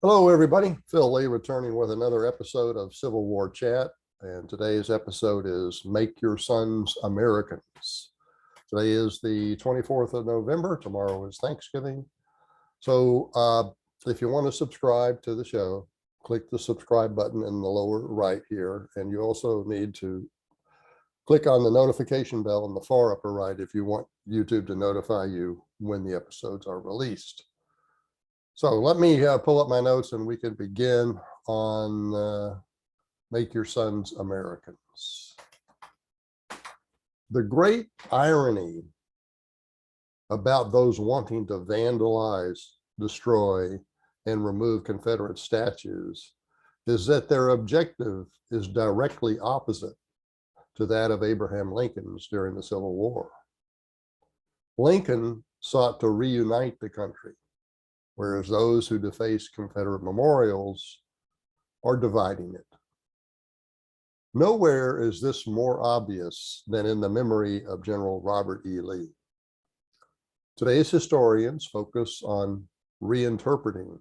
Hello, everybody. Phil Lee returning with another episode of Civil War Chat. And today's episode is Make Your Sons Americans. Today is the 24th of November. Tomorrow is Thanksgiving. So if you want to subscribe to the show, click the subscribe button in the lower right here. And you also need to click on the notification bell in the far upper right if you want YouTube to notify you when the episodes are released. So let me pull up my notes and we can begin on Make Your Sons Americans. The great irony about those wanting to vandalize, destroy, and remove Confederate statues is that their objective is directly opposite to that of Abraham Lincoln's during the Civil War. Lincoln sought to reunite the country, whereas those who deface Confederate memorials are dividing it. Nowhere is this more obvious than in the memory of General Robert E. Lee. Today's historians focus on reinterpreting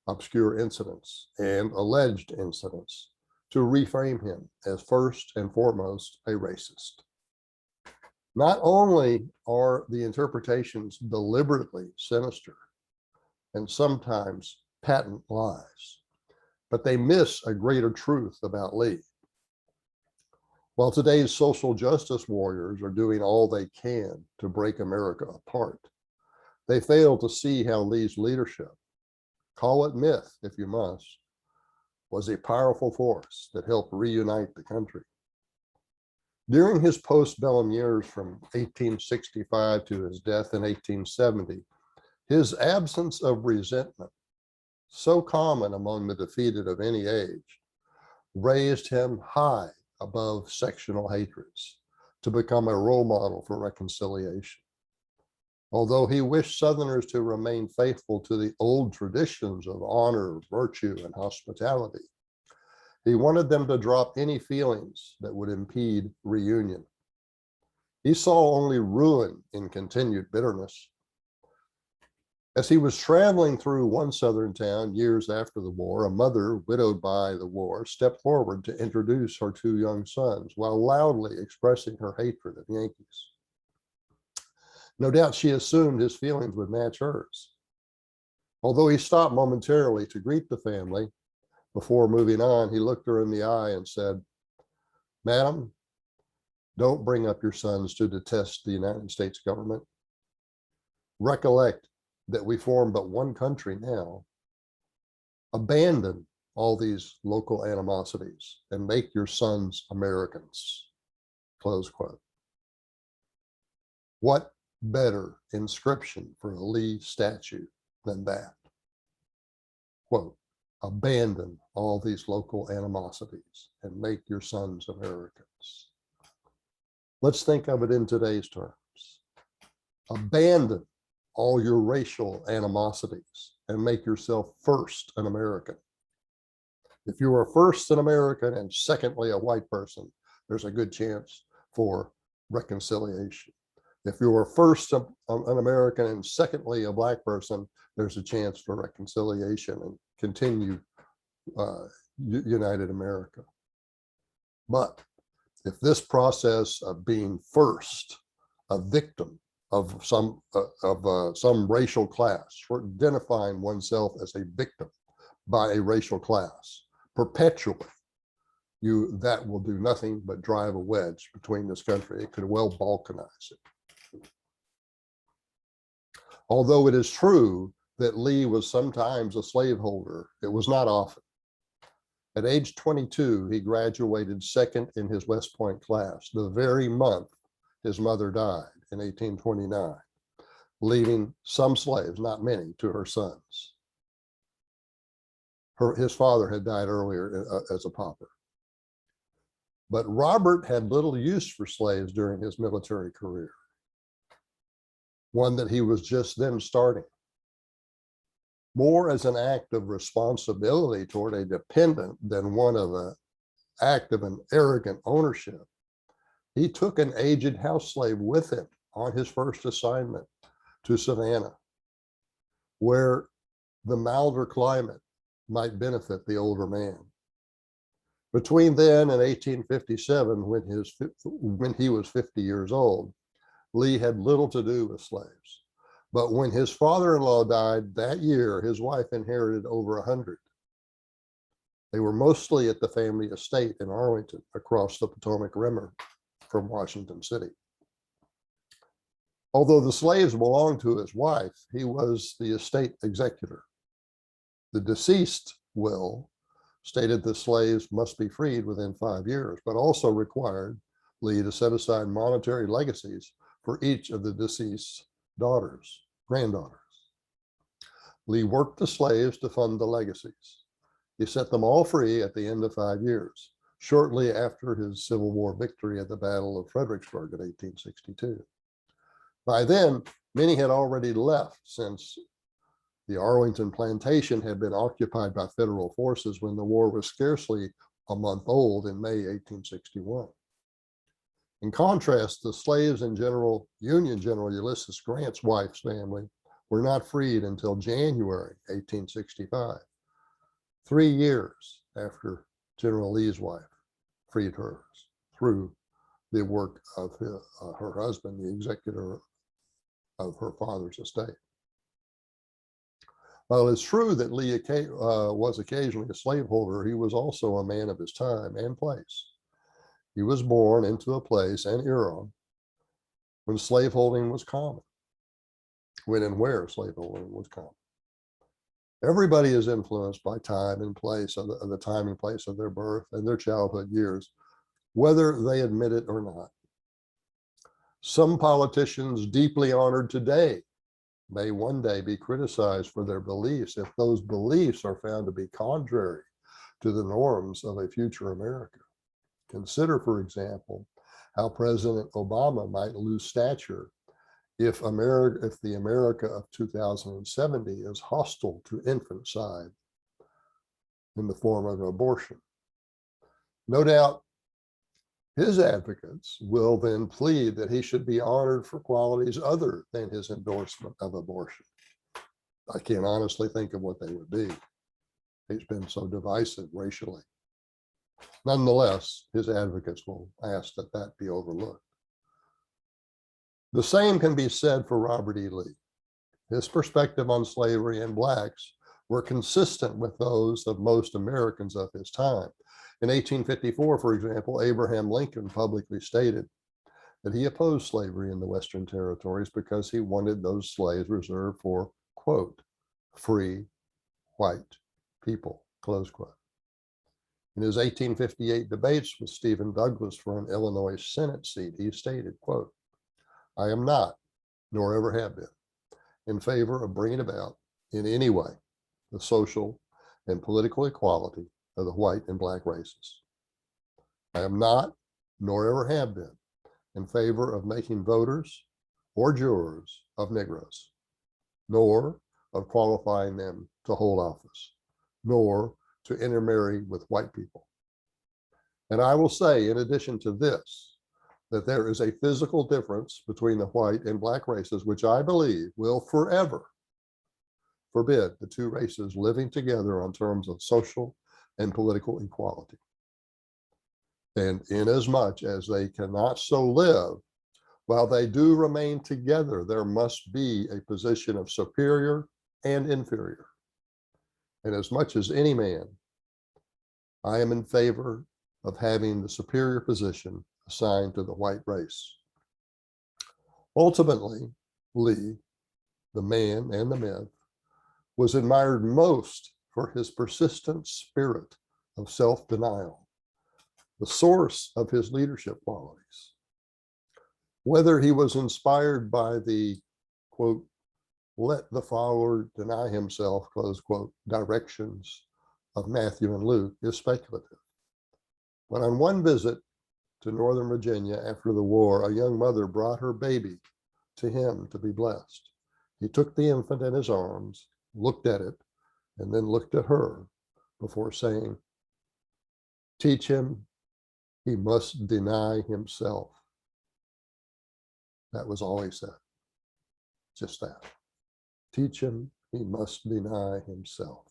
obscure incidents and alleged incidents to reframe him as first and foremost a racist. Not only are the interpretations deliberately sinister and sometimes patent lies, but they miss a greater truth about Lee. While today's social justice warriors are doing all they can to break America apart, they fail to see how Lee's leadership, call it myth if you must, was a powerful force that helped reunite the country. During his postbellum years from 1865 to his death in 1870, his absence of resentment, so common among the defeated of any age, raised him high above sectional hatreds to become a role model for reconciliation. Although he wished Southerners to remain faithful to the old traditions of honor, virtue, and hospitality, he wanted them to drop any feelings that would impede reunion. He saw only ruin in continued bitterness. As he was traveling through one Southern town years after the war, a mother widowed by the war stepped forward to introduce her two young sons while loudly expressing her hatred of Yankees. No doubt she assumed his feelings would match hers. Although he stopped momentarily to greet the family, before moving on, he looked her in the eye and said, "Madam, don't bring up your sons to detest the United States government. Recollect that we form but one country now. Abandon all these local animosities and make your sons Americans." Close quote. What better inscription for a Lee statue than that? Quote, abandon all these local animosities and make your sons Americans. Let's think of it in today's terms. Abandon all your racial animosities and make yourself first an American. If you are first an American and secondly a white person, there's a good chance for reconciliation. If you are first an American and secondly a black person, there's a chance for reconciliation and continued united America. But if this process of being first a victim of some racial class, for identifying oneself as a victim by a racial class perpetually, that will do nothing but drive a wedge between this country. It could well balkanize it. Although it is true that Lee was sometimes a slaveholder, it was not often. At age 22, he graduated second in his West Point class, the very month his mother died in 1829, leaving some slaves, not many, to her sons. His father had died earlier as a pauper. But Robert had little use for slaves during his military career, one that he was just then starting. More as an act of responsibility toward a dependent than one of an act of an arrogant ownership, he took an aged house slave with him on his first assignment to Savannah, where the milder climate might benefit the older man. Between then and 1857, when he was 50 years old, Lee had little to do with slaves. But when his father-in-law died that year, his wife inherited over 100. They were mostly at the family estate in Arlington, across the Potomac River from Washington City. Although the slaves belonged to his wife, he was the estate executor. The deceased will stated the slaves must be freed within 5 years, but also required Lee to set aside monetary legacies for each of the deceased's granddaughters. Lee worked the slaves to fund the legacies. He set them all free at the end of 5 years, shortly after his Civil War victory at the Battle of Fredericksburg in 1862. By then, many had already left, since the Arlington plantation had been occupied by federal forces when the war was scarcely a month old in May 1861. In contrast, the slaves in Union General Ulysses Grant's wife's family were not freed until January 1865, 3 years after General Lee's wife freed hers through the work of her husband, the executor of her father's estate. While it's true that Lee was occasionally a slaveholder, he was also a man of his time and place. He was born into a place and era when slaveholding was common, when and where slaveholding was common. Everybody is influenced by time and place, of the time and place of their birth and their childhood years, whether they admit it or not. Some politicians deeply honored today may one day be criticized for their beliefs if those beliefs are found to be contrary to the norms of a future America. Consider, for example, how President Obama might lose stature if the America of 2070 is hostile to infanticide in the form of abortion. No doubt, his advocates will then plead that he should be honored for qualities other than his endorsement of abortion. I can't honestly think of what they would be. He's been so divisive racially. Nonetheless, his advocates will ask that that be overlooked. The same can be said for Robert E. Lee. His perspective on slavery and blacks were consistent with those of most Americans of his time. In 1854, for example, Abraham Lincoln publicly stated that he opposed slavery in the Western territories because he wanted those slaves reserved for, quote, free white people, close quote. In his 1858 debates with Stephen Douglas for an Illinois Senate seat, he stated, quote, I am not, nor ever have been, in favor of bringing about in any way the social and political equality of the white and black races. I am not, nor ever have been, in favor of making voters or jurors of Negroes, nor of qualifying them to hold office, nor to intermarry with white people. And I will say, in addition to this, that there is a physical difference between the white and black races, which I believe will forever forbid the two races living together on terms of social and political equality. And inasmuch as they cannot so live, while they do remain together, there must be a position of superior and inferior. And as much as any man, I am in favor of having the superior position assigned to the white race. Ultimately, Lee, the man and the myth, was admired most for his persistent spirit of self-denial, the source of his leadership qualities. Whether he was inspired by the, quote, let the follower deny himself, close quote, directions of Matthew and Luke is speculative. But on one visit to Northern Virginia after the war, a young mother brought her baby to him to be blessed. He took the infant in his arms, looked at it, and then looked at her before saying, teach him he must deny himself. That was all he said, just that. Teach him he must deny himself.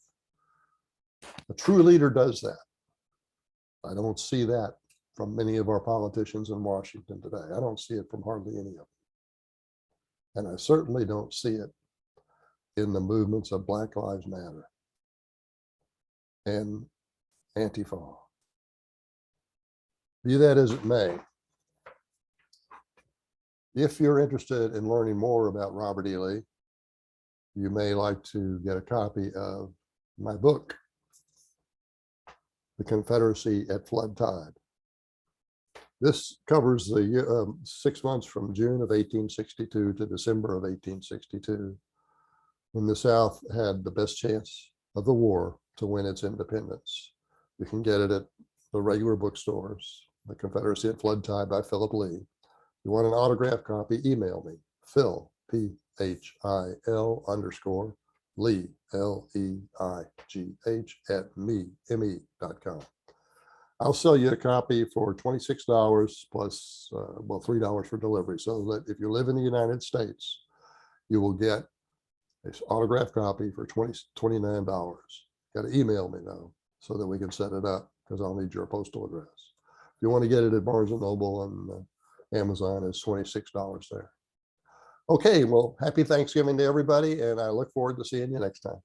A true leader does that. I don't see that from many of our politicians in Washington today. I don't see it from hardly any of them. And I certainly don't see it in the movements of Black Lives Matter and Antifa. Be that as it may, if you're interested in learning more about Robert E. Lee, you may like to get a copy of my book, The Confederacy at Flood Tide. This covers the 6 months from June of 1862 to December of 1862, when the South had the best chance of the war to win its independence. You can get it at the regular bookstores. The Confederacy at Flood Tide by Philip Lee. If you want an autographed copy, email me, Phil, Phil_Lee, LEIGH @me.com. I'll sell you a copy for $26 plus, well, $3 for delivery. So that if you live in the United States, you will get an autographed copy for $29. Got to email me though, so that we can set it up, because I'll need your postal address. If you want to get it at Barnes & Noble and Amazon, it's $26 there. Okay, well, happy Thanksgiving to everybody, and I look forward to seeing you next time.